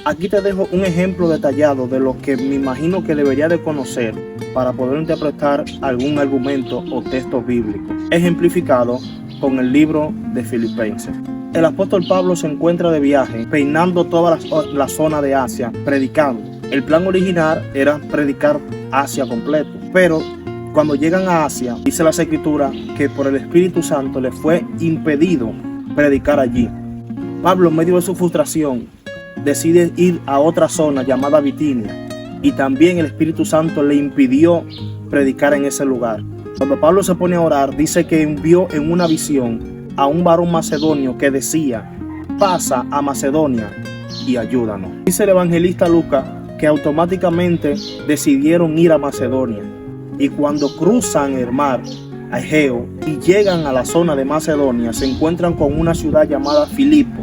Aquí te dejo un ejemplo detallado de lo que me imagino que debería de conocer para poder interpretar algún argumento o texto bíblico, ejemplificado con el libro de Filipenses. El apóstol Pablo se encuentra de viaje, peinando toda la zona de Asia, predicando. El plan original era predicar Asia completo, pero cuando llegan a Asia, dice las Escrituras que por el Espíritu Santo le fue impedido predicar allí. Pablo, en medio de su frustración, decide ir a otra zona llamada Bitinia, y también el Espíritu Santo le impidió predicar en ese lugar. Cuando Pablo se pone a orar, dice que envió en una visión a un varón macedonio que decía: pasa a Macedonia y ayúdanos. Dice el evangelista Lucas que automáticamente decidieron ir a Macedonia, y cuando cruzan el mar Egeo y llegan a la zona de Macedonia, se encuentran con una ciudad llamada Filipo.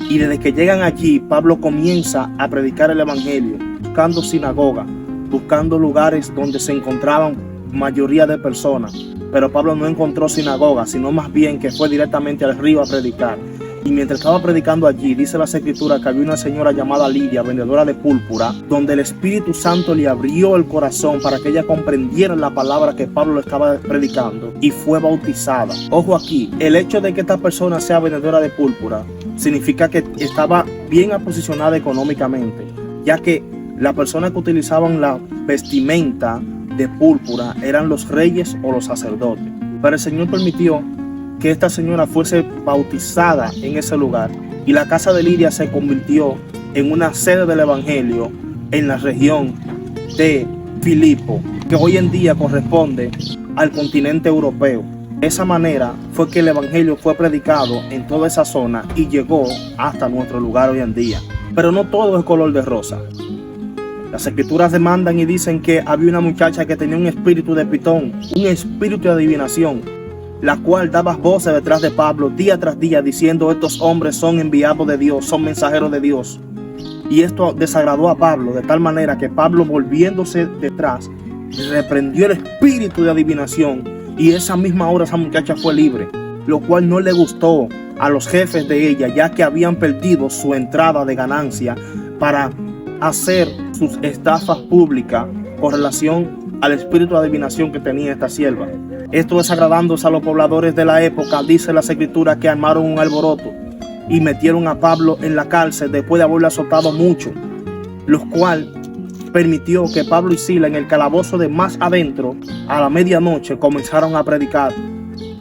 Y desde que llegan allí, Pablo comienza a predicar el evangelio, buscando sinagoga, buscando lugares donde se encontraban mayoría de personas. Pero Pablo no encontró sinagoga, sino más bien que fue directamente al río a predicar. Y mientras estaba predicando allí, dice las Escrituras que había una señora llamada Lidia, vendedora de púrpura, donde el Espíritu Santo le abrió el corazón para que ella comprendiera la palabra que Pablo le estaba predicando, y fue bautizada. Ojo aquí, el hecho de que esta persona sea vendedora de púrpura significa que estaba bien posicionada económicamente, ya que las personas que utilizaban la vestimenta de púrpura eran los reyes o los sacerdotes. Pero el Señor permitió que esta señora fuese bautizada en ese lugar, y la casa de Lidia se convirtió en una sede del evangelio en la región de Filipo, que hoy en día corresponde al continente europeo. De esa manera fue que el evangelio fue predicado en toda esa zona y llegó hasta nuestro lugar hoy en día. Pero no todo es color de rosa. Las Escrituras demandan y dicen que había una muchacha que tenía un espíritu de pitón, un espíritu de adivinación, la cual daba voces detrás de Pablo día tras día diciendo: estos hombres son enviados de Dios, son mensajeros de Dios. Y esto desagradó a Pablo de tal manera que Pablo, volviéndose detrás, reprendió el espíritu de adivinación, y esa misma hora esa muchacha fue libre, lo cual no le gustó a los jefes de ella, ya que habían perdido su entrada de ganancia para hacer sus estafas públicas con relación al espíritu de adivinación que tenía esta sierva. Esto desagradándose a los pobladores de la época, dice las Escrituras que armaron un alboroto y metieron a Pablo en la cárcel después de haberle azotado mucho, lo cual permitió que Pablo y Silas, en el calabozo de más adentro, a la medianoche comenzaron a predicar,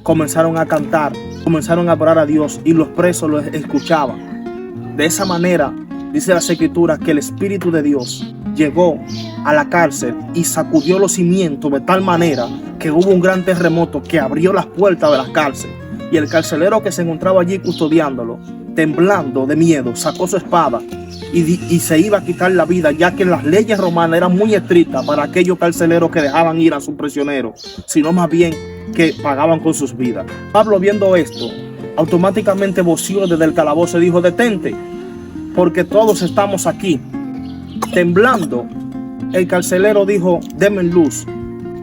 comenzaron a cantar, comenzaron a orar a Dios, y los presos los escuchaban. De esa manera, dice las Escrituras que el Espíritu de Dios llegó a la cárcel y sacudió los cimientos de tal manera que hubo un gran terremoto que abrió las puertas de la cárcel, y el carcelero que se encontraba allí custodiándolo, temblando de miedo, sacó su espada y se iba a quitar la vida, ya que las leyes romanas eran muy estrictas para aquellos carceleros que dejaban ir a sus prisioneros, sino más bien que pagaban con sus vidas. Pablo, viendo esto, automáticamente voció desde el calabozo y dijo: detente, porque todos estamos aquí. Temblando, el carcelero dijo: denme luz.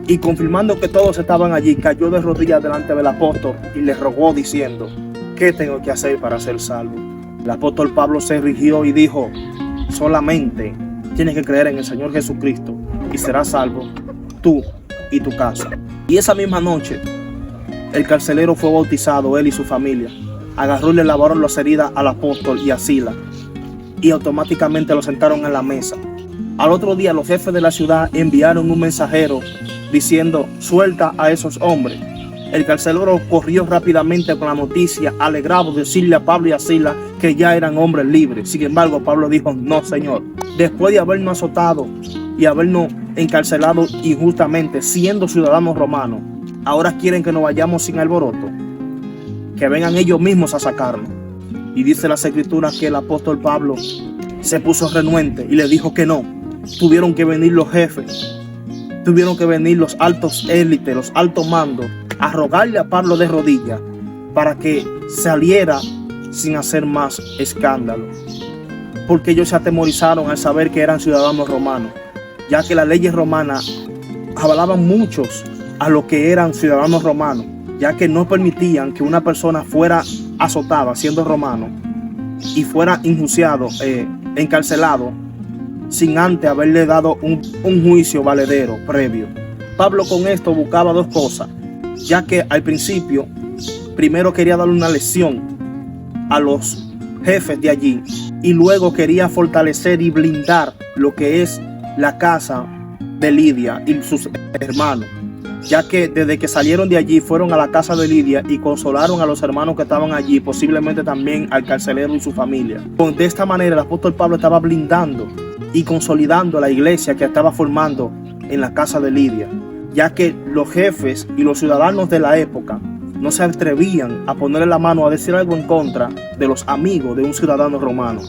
Y confirmando que todos estaban allí, cayó de rodillas delante del apóstol y le rogó diciendo: ¿qué tengo que hacer para ser salvo? El apóstol Pablo se rigió y dijo: solamente tienes que creer en el Señor Jesucristo y serás salvo tú y tu casa. Y esa misma noche el carcelero fue bautizado, él y su familia. Agarró y le lavaron las heridas al apóstol y a Silas, y automáticamente lo sentaron en la mesa. Al otro día los jefes de la ciudad enviaron un mensajero diciendo: suelta a esos hombres. El carcelero corrió rápidamente con la noticia, alegrado de decirle a Pablo y a Silas que ya eran hombres libres. Sin embargo, Pablo dijo: no, Señor, después de habernos azotado y habernos encarcelado injustamente siendo ciudadanos romanos, ahora quieren que nos vayamos sin alboroto, que vengan ellos mismos a sacarnos. Y dice las Escrituras que el apóstol Pablo se puso renuente y le dijo que no. Tuvieron que venir los jefes, tuvieron que venir los altos élites, los altos mandos, a rogarle a Pablo de rodillas para que saliera sin hacer más escándalo, porque ellos se atemorizaron al saber que eran ciudadanos romanos, ya que las leyes romanas avalaban muchos a los que eran ciudadanos romanos, ya que no permitían que una persona fuera azotada siendo romano y fuera enjuiciado encarcelado sin antes haberle dado un juicio valedero previo. Pablo con esto buscaba dos cosas, ya que al principio primero quería darle una lección a los jefes de allí y luego quería fortalecer y blindar lo que es la casa de Lidia y sus hermanos, ya que desde que salieron de allí fueron a la casa de Lidia y consolaron a los hermanos que estaban allí, posiblemente también al carcelero y su familia. De esta manera el apóstol Pablo estaba blindando y consolidando la iglesia que estaba formando en la casa de Lidia, ya que los jefes y los ciudadanos de la época no se atrevían a ponerle la mano a decir algo en contra de los amigos de un ciudadano romano.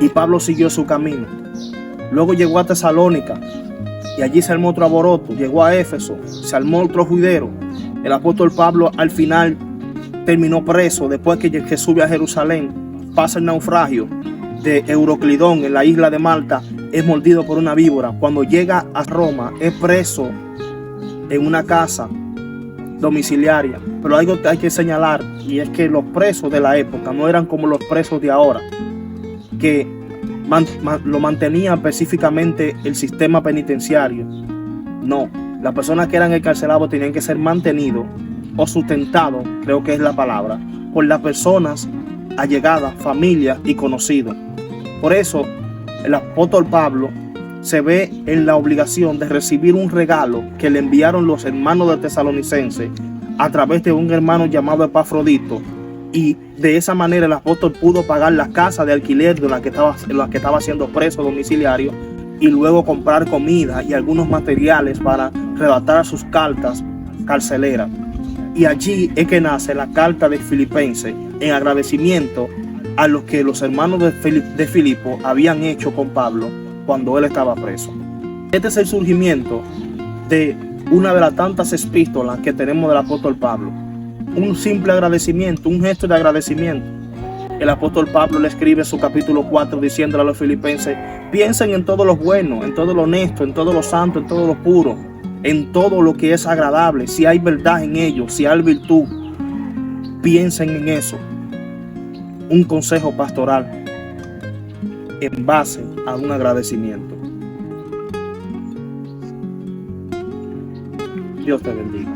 Y Pablo siguió su camino. Luego llegó a Tesalónica y allí se armó otro alboroto. Llegó a Éfeso, se armó otro juidero. El apóstol Pablo al final terminó preso después que sube a Jerusalén. Pasa el naufragio de Euroclidón en la isla de Malta, es mordido por una víbora. Cuando llega a Roma es preso en una casa domiciliaria. Pero algo que hay que señalar, y es que los presos de la época no eran como los presos de ahora, que lo mantenía específicamente el sistema penitenciario. No, las personas que eran encarcelados tenían que ser mantenidos o sustentados, creo que es la palabra, por las personas allegadas, familias y conocidos. Por eso el apóstol Pablo se ve en la obligación de recibir un regalo que le enviaron los hermanos de Tesalonicenses a través de un hermano llamado Epafrodito, y de esa manera el apóstol pudo pagar la casa de alquiler de la que estaba siendo preso domiciliario y luego comprar comida y algunos materiales para redactar sus cartas carceleras. Y allí es que nace la carta de Filipenses en agradecimiento a lo que los hermanos de Filipo habían hecho con Pablo cuando él estaba preso. Este es el surgimiento de una de las tantas epístolas que tenemos del apóstol Pablo. Un simple agradecimiento, un gesto de agradecimiento. El apóstol Pablo le escribe en su capítulo 4 diciéndole a los filipenses: piensen en todo lo bueno, en todo lo honesto, en todo lo santo, en todo lo puro, en todo lo que es agradable, si hay verdad en ello, si hay virtud, piensen en eso. Un consejo pastoral en base a un agradecimiento. Dios te bendiga.